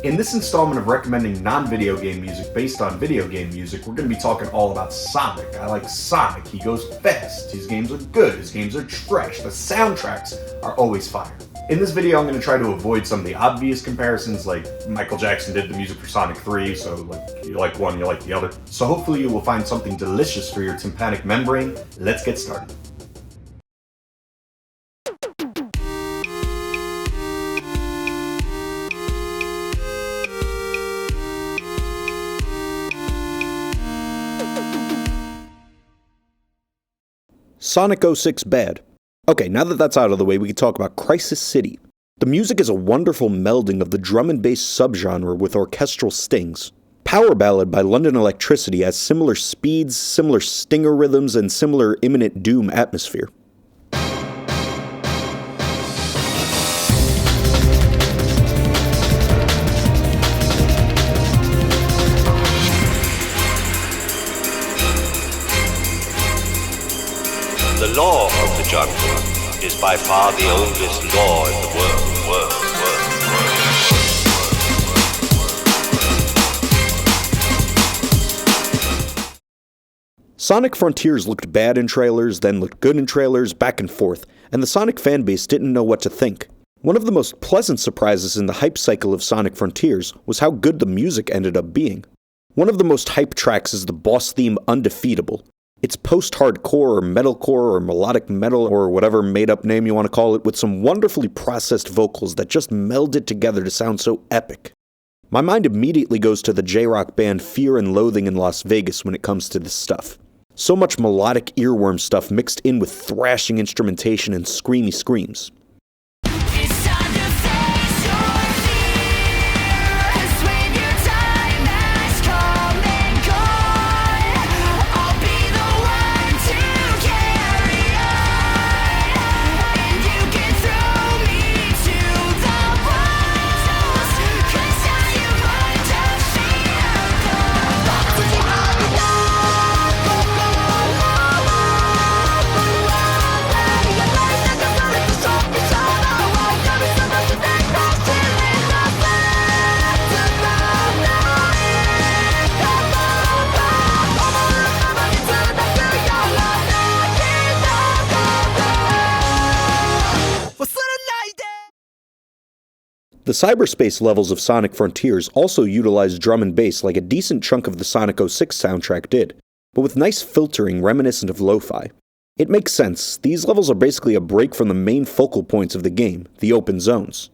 In this installment of recommending non-video game music based on video game music, we're going to be talking all about Sonic. I like Sonic. He goes fast. His games are good. His games are trash. The soundtracks are always fire. In this video, I'm going to try to avoid some of the obvious comparisons, like Michael Jackson did the music for Sonic 3, so you like one, you like the other. So hopefully you will find something delicious for your tympanic membrane. Let's get started. Sonic 06 bad. Okay, now that that's out of the way, we can talk about Crisis City. The music is a wonderful melding of the drum and bass subgenre with orchestral stings. Power Ballad by London Electricity has similar speeds, similar stinger rhythms, and similar imminent doom atmosphere. The law of the jungle is by far the oldest law in the world. Sonic Frontiers looked bad in trailers, then looked good in trailers, back and forth, and the Sonic fanbase didn't know what to think. One of the most pleasant surprises in the hype cycle of Sonic Frontiers was how good the music ended up being. One of the most hyped tracks is the boss theme Undefeatable. It's post-hardcore or metalcore or melodic metal or whatever made-up name you want to call it, with some wonderfully processed vocals that just meld it together to sound so epic. My mind immediately goes to the J-rock band Fear and Loathing in Las Vegas when it comes to this stuff. So much melodic earworm stuff mixed in with thrashing instrumentation and screamy screams. The cyberspace levels of Sonic Frontiers also utilize drum and bass like a decent chunk of the Sonic 06 soundtrack did, but with nice filtering reminiscent of lo-fi. It makes sense, these levels are basically a break from the main focal points of the game, the open zones.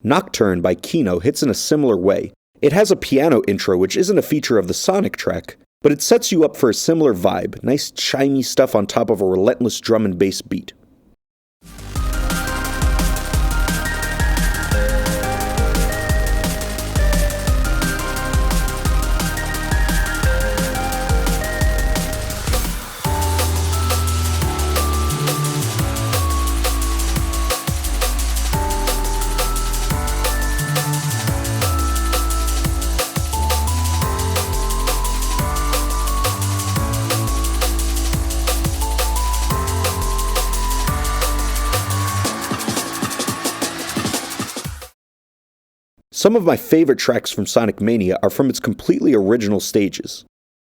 Nocturne by Kino hits in a similar way. It has a piano intro which isn't a feature of the Sonic track, but it sets you up for a similar vibe, nice chimey stuff on top of a relentless drum and bass beat. Some of my favorite tracks from Sonic Mania are from its completely original stages.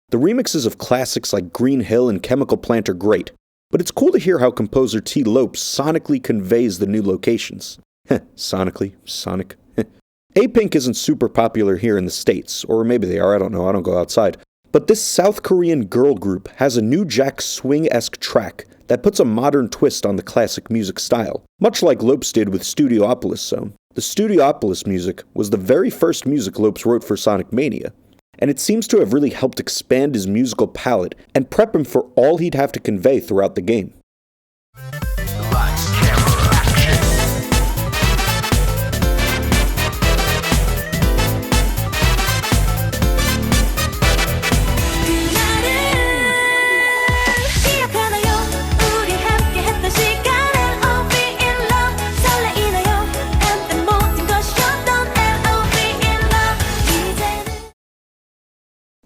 The remixes of classics like Green Hill and Chemical Plant are great, but it's cool to hear how composer T. Lopes sonically conveys the new locations. Sonically, Sonic. A-Pink isn't super popular here in the States, or maybe they are, I don't know, I don't go outside. But this South Korean girl group has a new Jack Swing-esque track that puts a modern twist on the classic music style, much like Lopes did with Studiopolis Zone. The Studiopolis music was the very first music Lopes wrote for Sonic Mania, and it seems to have really helped expand his musical palette and prep him for all he'd have to convey throughout the game.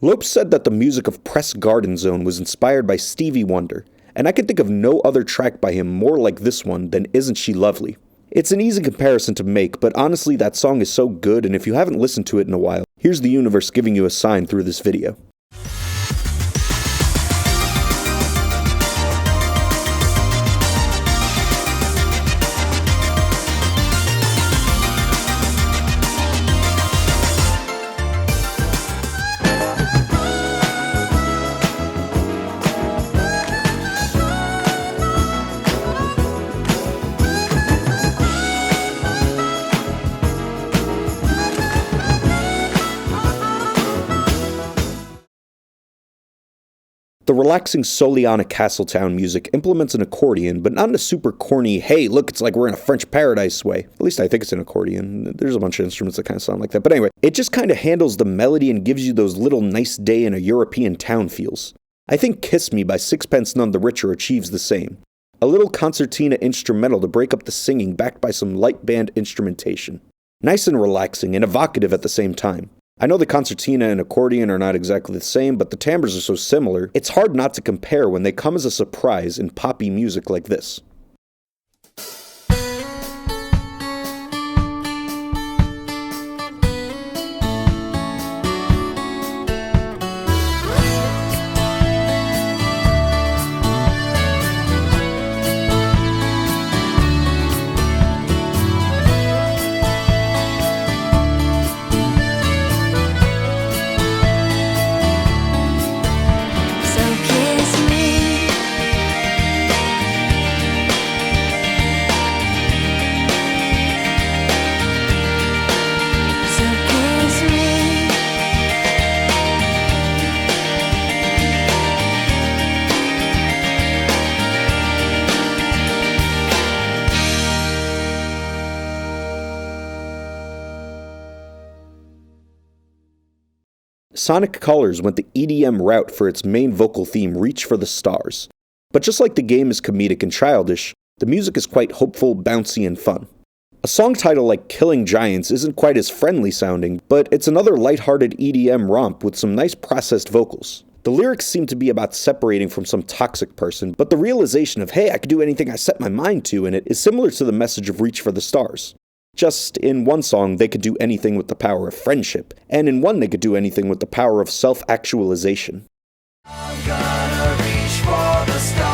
Lopes said that the music of Press Garden Zone was inspired by Stevie Wonder, and I can think of no other track by him more like this one than Isn't She Lovely. It's an easy comparison to make, but honestly that song is so good, and if you haven't listened to it in a while, here's the universe giving you a sign through this video. The relaxing Soliana Castletown music implements an accordion, but not in a super corny, hey, look, it's like we're in a French paradise way. At least I think it's an accordion. There's a bunch of instruments that kind of sound like that. But anyway, it just kind of handles the melody and gives you those little nice day in a European town feels. I think Kiss Me by Sixpence None the Richer achieves the same. A little concertina instrumental to break up the singing backed by some light band instrumentation. Nice and relaxing and evocative at the same time. I know the concertina and accordion are not exactly the same, but the timbres are so similar, it's hard not to compare when they come as a surprise in poppy music like this. Sonic Colors went the EDM route for its main vocal theme, Reach for the Stars. But just like the game is comedic and childish, the music is quite hopeful, bouncy, and fun. A song title like Killing Giants isn't quite as friendly sounding, but it's another lighthearted EDM romp with some nice processed vocals. The lyrics seem to be about separating from some toxic person, but the realization of, hey, I can do anything I set my mind to in it is similar to the message of Reach for the Stars. Just, in one song, they could do anything with the power of friendship, and in one they could do anything with the power of self-actualization. I'm gonna reach for the stars,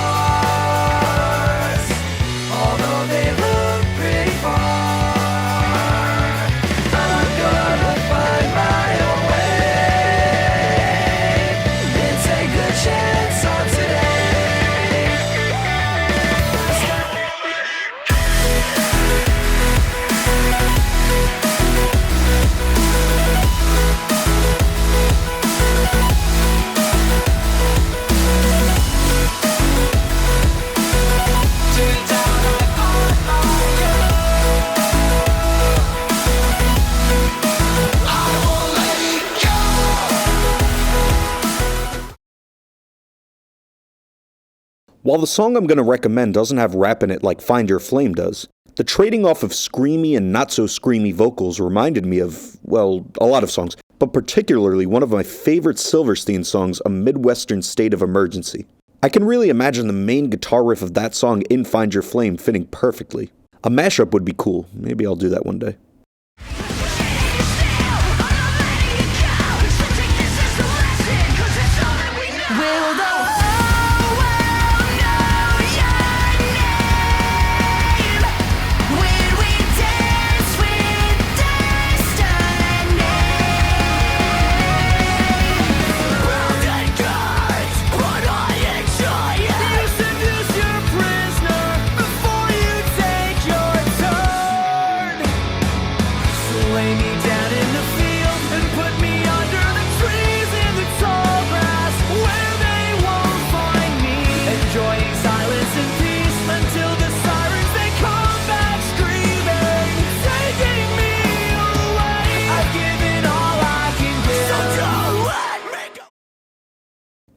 although they look pretty far. I'm gonna find my own way and take a chance on today. While the song I'm going to recommend doesn't have rap in it like Find Your Flame does, the trading off of screamy and not-so-screamy vocals reminded me of, well, a lot of songs, but particularly one of my favorite Silverstein songs, A Midwestern State of Emergency. I can really imagine the main guitar riff of that song in Find Your Flame fitting perfectly. A mashup would be cool. Maybe I'll do that one day.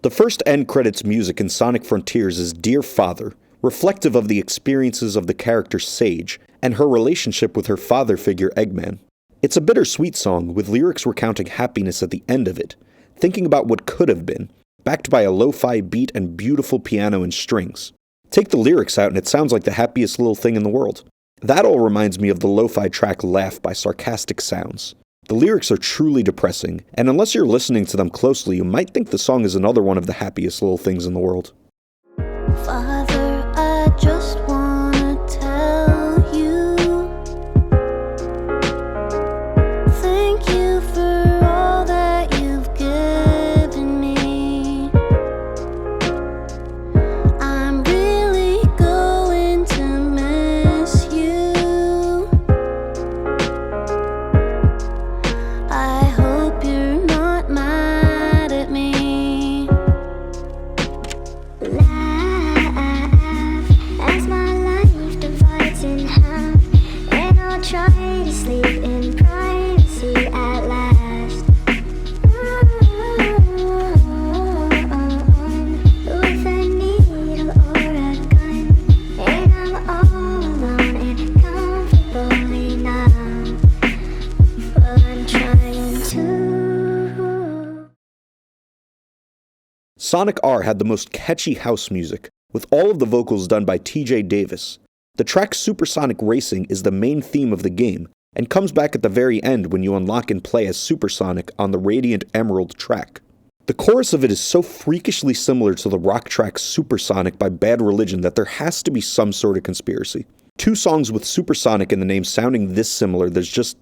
The first end credits music in Sonic Frontiers is Dear Father, reflective of the experiences of the character Sage and her relationship with her father figure Eggman. It's a bittersweet song with lyrics recounting happiness at the end of it, thinking about what could have been, backed by a lo-fi beat and beautiful piano and strings. Take the lyrics out and it sounds like the happiest little thing in the world. That all reminds me of the lo-fi track Laugh by Sarcastic Sounds. The lyrics are truly depressing, and unless you're listening to them closely, you might think the song is another one of the happiest little things in the world. Father, I just wanna tell you, thank you for all that you've given me. I'm really going to miss you. I hope you're not mad at me. As my life divides in half, and I'll try to sleep in privacy at last. With a needle or a gun, and I'm all alone and comfortably numb. Well, I'm trying to. Sonic R had the most catchy house music, with all of the vocals done by TJ Davis. The track Supersonic Racing is the main theme of the game, and comes back at the very end when you unlock and play as Supersonic on the Radiant Emerald track. The chorus of it is so freakishly similar to the rock track Supersonic by Bad Religion that there has to be some sort of conspiracy. Two songs with Supersonic in the name sounding this similar, there's just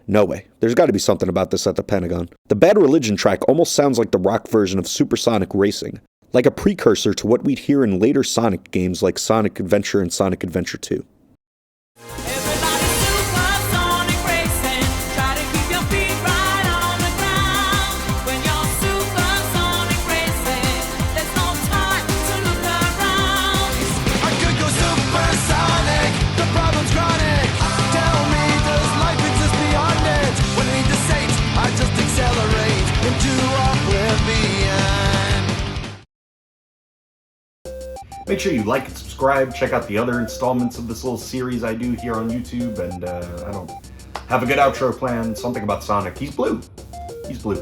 no way. There's got to be something about this at the Pentagon. The Bad Religion track almost sounds like the rock version of Supersonic Racing, like a precursor to what we'd hear in later Sonic games like Sonic Adventure and Sonic Adventure 2. Everybody supersonic racing, try to keep your feet right on the ground. When you're supersonic racing, there's no time to look around. I could go supersonic, the problem's chronic. Tell me, does life exist beyond it? When I need to sate, I just accelerate into oblivion. Make sure you like and subscribe. Check out the other installments of this little series I do here on YouTube. And I don't have a good outro plan. Something about Sonic. He's blue. He's blue.